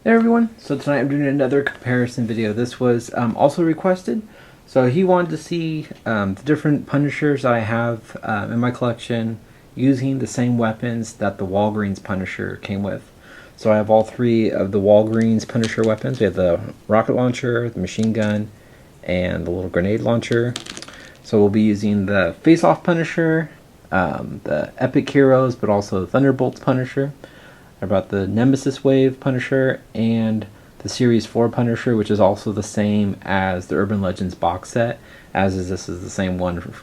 Hey everyone, so tonight I'm doing another comparison video. This was also requested. So he wanted to see the different Punishers I have in my collection using the same weapons that the Walgreens Punisher came with. So I have all three of the Walgreens Punisher weapons. We have the rocket launcher, the machine gun, and the little grenade launcher. So we'll be using the face-off Punisher, the Epic Heroes, but also the Thunderbolts Punisher. About the Nemesis Wave Punisher and the Series 4 Punisher, which is also the same as the Urban Legends box set, this is the same one,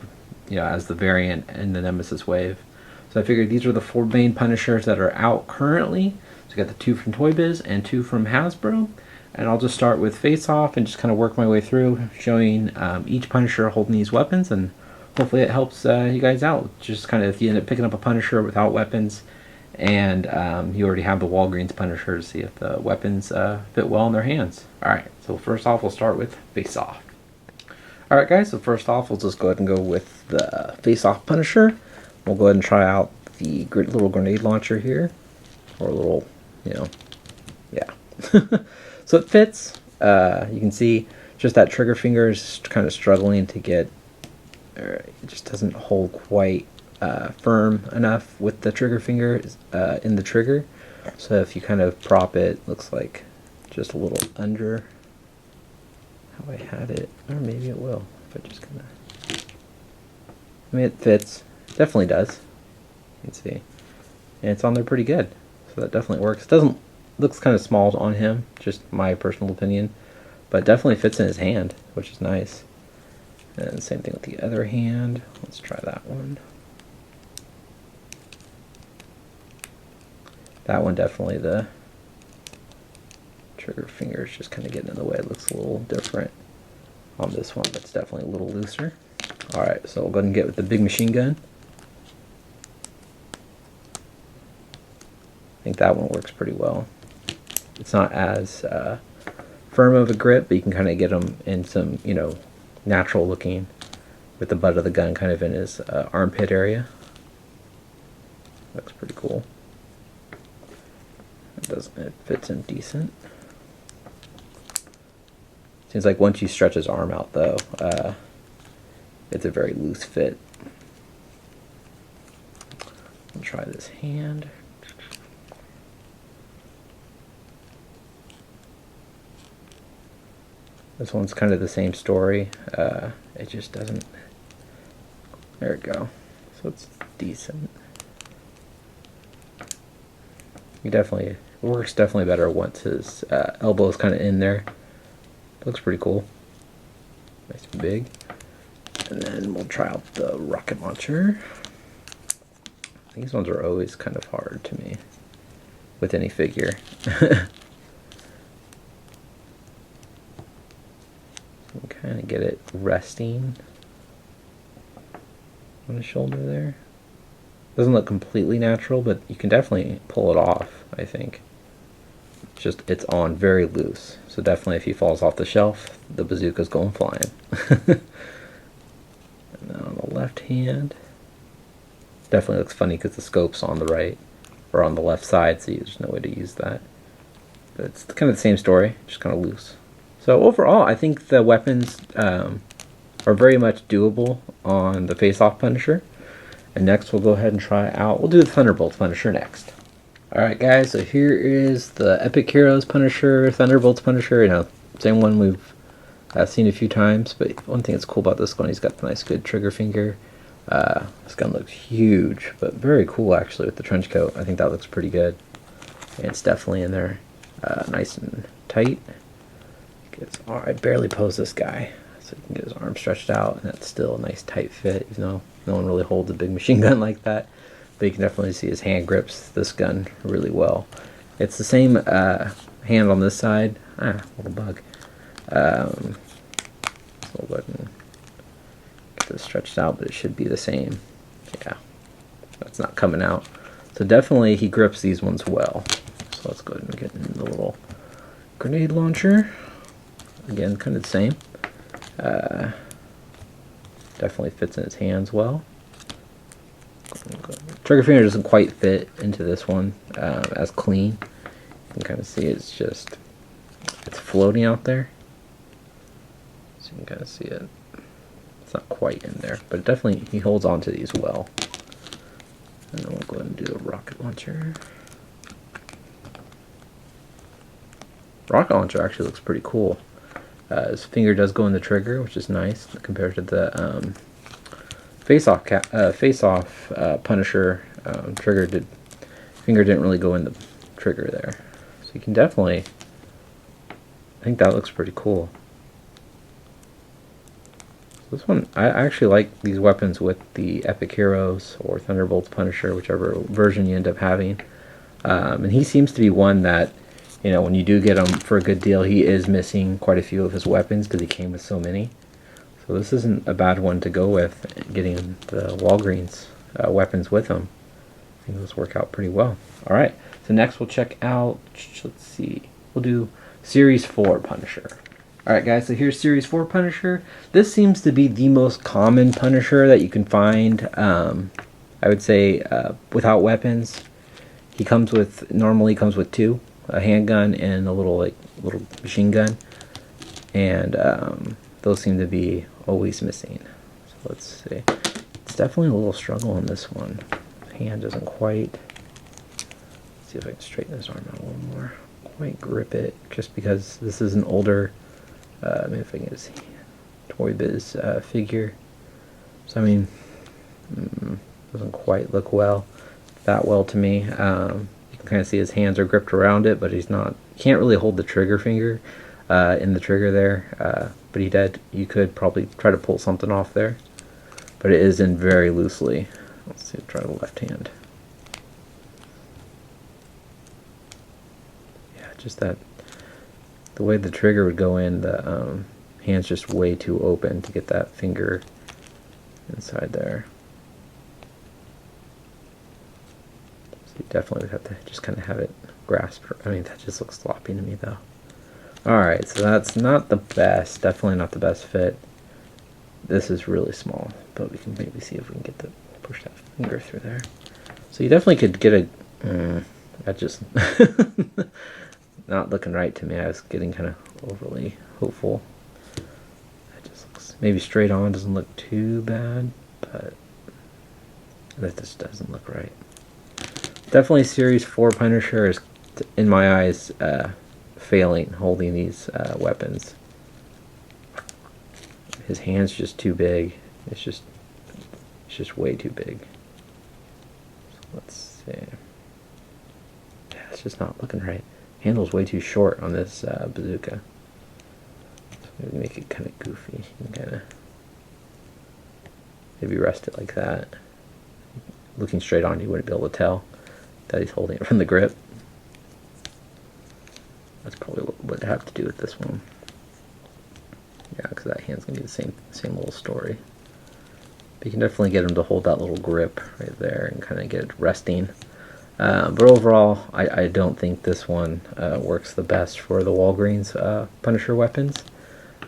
as the variant in the Nemesis Wave. So I figured these are the four main Punishers that are out currently. So I got the two from Toy Biz and two from Hasbro. And I'll just start with Face Off and just kind of work my way through, showing each Punisher holding these weapons, and hopefully it helps you guys out. Just kind of if you end up picking up a Punisher without weapons, and you already have the Walgreens Punisher, to see if the weapons fit well in their hands. Alright, so first off we'll start with Face Off. Alright guys, so first off we'll just go ahead and go with the Face Off Punisher. We'll go ahead and try out the little grenade launcher here. Or a little, yeah. So it fits. You can see just that trigger finger is kind of struggling to get, it just doesn't hold quite firm enough with the trigger finger in the trigger. So if you kind of prop it, looks like just a little under how I had it, or maybe it will if I just kind of, it fits, definitely does. You can see, and it's on there pretty good, so that definitely works. It doesn't, looks kind of small on him, just my personal opinion, but definitely fits in his hand, which is nice. And same thing with the other hand. Let's try that one. That one definitely, the trigger finger is just kind of getting in the way. It looks a little different on this one, but it's definitely a little looser. Alright, so we'll go ahead and get with the big machine gun. I think that one works pretty well. It's not as firm of a grip, but you can kind of get them in some, natural looking with the butt of the gun kind of in his armpit area. Looks pretty cool. It fits in decent. Seems like once you stretch his arm out though, it's a very loose fit. I'll try this hand. This one's kind of the same story. It just doesn't, there we go. So it's decent. He definitely, works definitely better once his elbow is kind of in there. Looks pretty cool. Nice and big. And then we'll try out the rocket launcher. These ones are always kind of hard to me with any figure. Kind of get it resting on his shoulder there. Doesn't look completely natural, but you can definitely pull it off, I think. It's on very loose, so definitely if he falls off the shelf, the bazooka's going flying. And then on the left hand, definitely looks funny because the scope's on the right, or on the left side, so there's no way to use that. But it's kind of the same story, just kind of loose. So overall, I think the weapons are very much doable on the Face-Off Punisher. And next we'll go ahead and try out, we'll do the Thunderbolts Punisher next. Alright guys, so here is the Epic Heroes Punisher, Thunderbolts Punisher, same one we've seen a few times, but one thing that's cool about this one, he's got the nice good trigger finger. This gun looks huge, but very cool actually with the trench coat. I think that looks pretty good. And it's definitely in there, nice and tight. I barely pose this guy, so you can get his arm stretched out, and that's still a nice tight fit, even though no one really holds a big machine gun like that. But you can definitely see his hand grips this gun really well. It's the same hand on this side. Little bug. So we'll go ahead and get this stretched out, but it should be the same. Yeah, that's not coming out. So definitely he grips these ones well. So let's go ahead and get in the little grenade launcher. Again, kind of the same. Definitely fits in his hands well. Trigger finger doesn't quite fit into this one as clean. You can kind of see it's floating out there. So you can kind of see it. It's not quite in there, but definitely he holds on to these well. And then we'll go ahead and do the rocket launcher. Rocket launcher actually looks pretty cool. His finger does go in the trigger, which is nice compared to the face-off Punisher finger didn't really go in the trigger there. So you can definitely, I think that looks pretty cool. This one, I actually like these weapons with the Epic Heroes or Thunderbolts Punisher, whichever version you end up having. And he seems to be one that, you know, when you do get him for a good deal, he is missing quite a few of his weapons because he came with so many. So this isn't a bad one to go with, getting the Walgreens weapons with him. I think those work out pretty well. Alright, so next we'll check out, let's see, we'll do Series 4 Punisher. Alright guys, so here's Series 4 Punisher. This seems to be the most common Punisher that you can find, I would say, without weapons. He normally comes with two, a handgun and a little machine gun. And those seem to be always missing. So let's see. It's definitely a little struggle on this one. Hand doesn't quite, let's see if I can straighten this arm out a little more. Quite grip it, just because this is an older, maybe if I can see, Toy Biz figure. So I mean, doesn't quite look that well to me. You can kind of see his hands are gripped around it, but can't really hold the trigger finger in the trigger there. But you could probably try to pull something off there, but it is in very loosely. Let's see, try the left hand. Yeah, just that, the way the trigger would go in, the hand's just way too open to get that finger inside there. So you definitely would have to just kind of have it grasped. I mean, that just looks sloppy to me though. Alright, so that's not the best, definitely not the best fit. This is really small, but we can maybe see if we can push that finger through there. So you definitely could get that just not looking right to me. I was getting kind of overly hopeful. That just looks, maybe straight on doesn't look too bad, but that just doesn't look right. Definitely Series 4 Punisher is, in my eyes, failing holding these weapons. His hand's just too big. It's just way too big. So let's see. Yeah, it's just not looking right. Handle's way too short on this bazooka. So maybe make it kind of goofy. You can kind of maybe rest it like that. Looking straight on, you wouldn't be able to tell that he's holding it from the grip. That's probably what would have to do with this one. Yeah, because that hand's gonna be the same little story. But you can definitely get him to hold that little grip right there and kind of get it resting. But overall, I don't think this one works the best for the Walgreens Punisher weapons.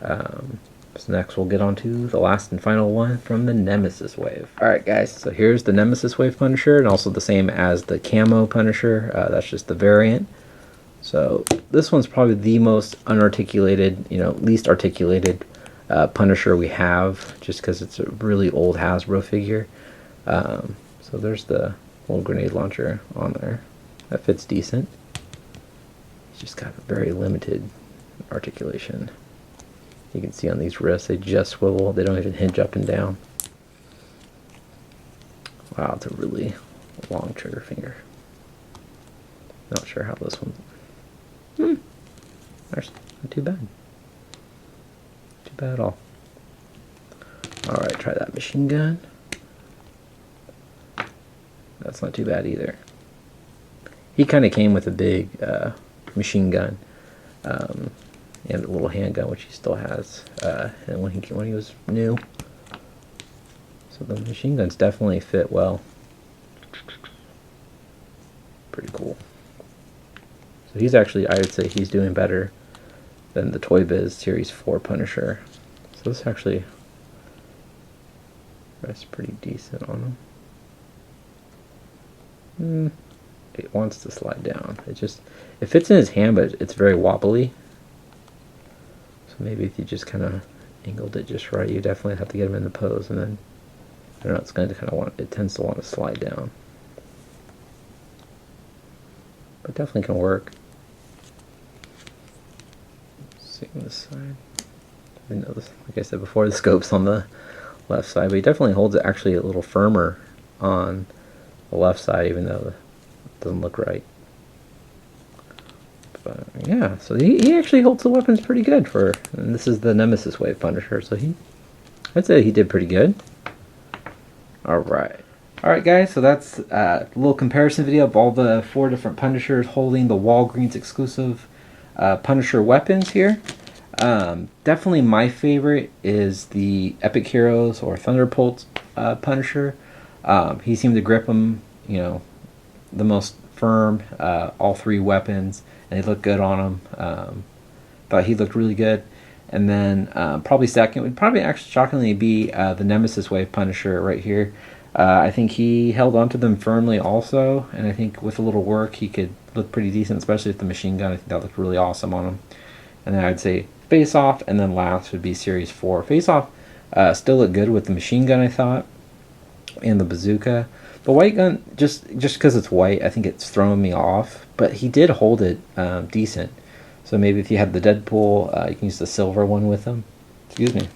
So next we'll get on to the last and final one from the Nemesis Wave. Alright guys, so here's the Nemesis Wave Punisher, and also the same as the Camo Punisher. That's just the variant. So this one's probably the most unarticulated, least articulated Punisher we have, just because it's a really old Hasbro figure. So there's the little grenade launcher on there. That fits decent. It's just got a very limited articulation. You can see on these wrists, they just swivel. They don't even hinge up and down. Wow, it's a really long trigger finger. Not sure how this one... That's not too bad. Too bad at all. Alright, try that machine gun. That's not too bad either. He kind of came with a big machine gun and a little handgun, which he still has, and when he was new. So the machine guns definitely fit well. Pretty cool. So he's actually, I would say he's doing better than the Toy Biz Series 4 Punisher. So this actually rests pretty decent on him. it wants to slide down. It fits in his hand, but it's very wobbly. So maybe if you just kind of angled it just right, you definitely have to get him in the pose, and then I don't know, it's going to kind of it tends to want to slide down. But definitely can work. Let's see on this side. I know this, like I said before, the scope's on the left side, but he definitely holds it actually a little firmer on the left side, even though it doesn't look right. But yeah, so he actually holds the weapons pretty good for, and this is the Nemesis Wave Punisher, so I'd say he did pretty good. Alright guys, so that's a little comparison video of all the 4 different Punishers holding the Walgreens exclusive Punisher weapons here. Definitely my favorite is the Epic Heroes or Thunderbolts Punisher. He seemed to grip them, you know, the most firm, all 3 weapons, and they look good on him. Thought he looked really good. And then probably second would probably actually shockingly be the Nemesis Wave Punisher right here. I think he held onto them firmly also, and I think with a little work he could look pretty decent, especially with the machine gun. I think that looked really awesome on him. And then I'd say Face Off, and then last would be Series 4. Face Off still looked good with the machine gun, I thought, and the bazooka. The white gun, just because it's white, I think it's throwing me off, but he did hold it decent. So maybe if you had the Deadpool, you can use the silver one with him. Excuse me.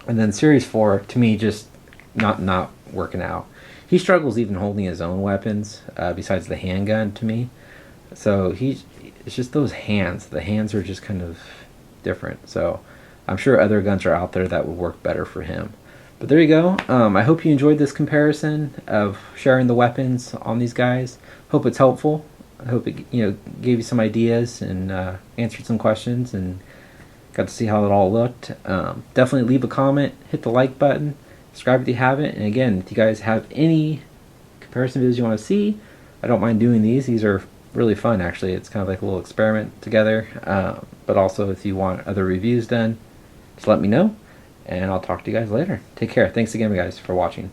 And then Series 4, to me, just not working out. He struggles even holding his own weapons, besides the handgun, to me. So it's just those hands. The hands are just kind of different. So I'm sure other guns are out there that would work better for him. But there you go. I hope you enjoyed this comparison of sharing the weapons on these guys. Hope it's helpful. I hope it gave you some ideas and answered some questions and got to see how it all looked. Definitely leave a comment, hit the like button, subscribe if you haven't, and again, if you guys have any comparison videos you want to see, I don't mind doing these. These are really fun, actually. It's kind of like a little experiment together. But also, if you want other reviews done, just let me know, and I'll talk to you guys later. Take care. Thanks again, guys, for watching.